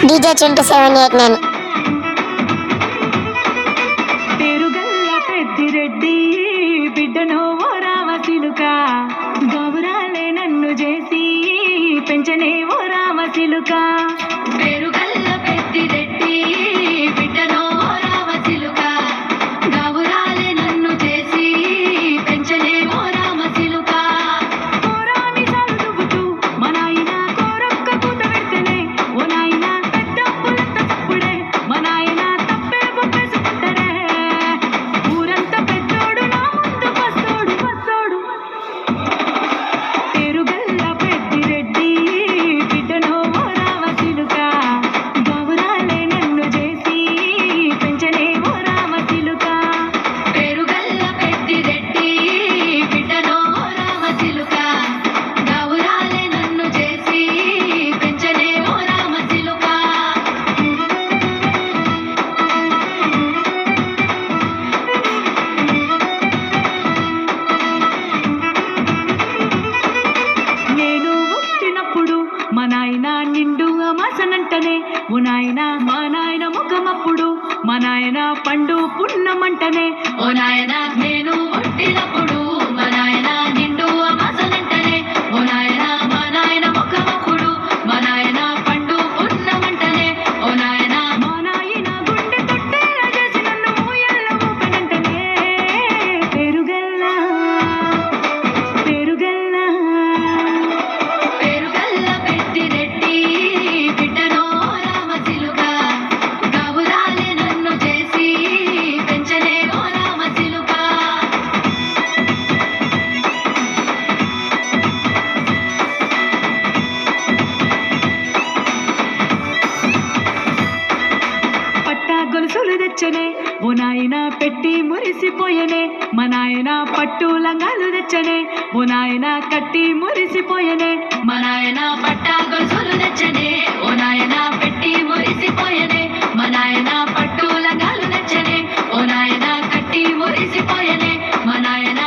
DJ Chintu 789. పేరుగల్ల Peddireddy బిడ్డనో ఓ రామచిలుక, గౌరాలే నన్ను చేసి పెంచనే ఓ రామచిలుక. పేరుగల్ల పెద్దిరెడ్డి బిడ్డనో ఓ రామచిలుక, గౌరాలే నన్ను చేసి పెంచనే ఓ రామచిలుక. కోరామి చదువుతూ మా నాయన కోరొక్క కూత పెడితేనే ఓ నాయన పెద్దప్పులంత తప్పుడే మా నాయన తప్పే ఒప్పేసుకుంటారే. ఊరంతా పెద్దోడు నా ముందు పస్తోడు. పేరుగల్ల పెద్దిరెడ్డి బిడ్డనో ఓ రామచిలుక, గౌరాలే నన్ను చేసి పెంచనే ఓ రామచిలుక. పేరుగల్ల పెద్దిరెడ్డి బిడ్డనో ఓ రామచిలుక, గౌరాలే నన్ను చేసి పెంచనే ఓ రామచిలుక. నేను పుట్టినప్పుడు మా నాయన నిండు అమాసనంటనే ఓ నాయన, మా నాయన ముఖమప్పుడు మా నాయన పండు పున్నమంటనే ఓ నాయన. నేను పుట్టినప్పుడు మా నాయన నిండు అమాసనంటనే ఓ నాయన, మా నాయన ముఖమప్పుడు మా నాయన పండు పున్నమంటనే ఓ నాయన. మా నాయన గుండె తొట్టేలా చేసి నన్ను ఊయల్ల ఊపనంటనే. పేరుగల్ల పెద్దిరెడ్డి బిడ్డనో రామచిలుక, గౌరాలే నన్ను చేసి పెంచనే ఓ రామచిలుక. పట్టా గొలుసులు తెచ్చనే ఓ నాయన పెట్టి మురిసిపోయనే మా నాయన. పట్టు లంగాలు తెచ్చనే ఓ నాయన కట్టి మురిసిపోయనే మా నాయన. పట్టా గొలుసులు తెచ్చనే ఓ నాయన పెట్టి మురిసిపోయనే మా నాయన. పట్టు లంగాలు తెచ్చనే ఓ నాయన కట్టి మురిసిపోయనే మా నాయన.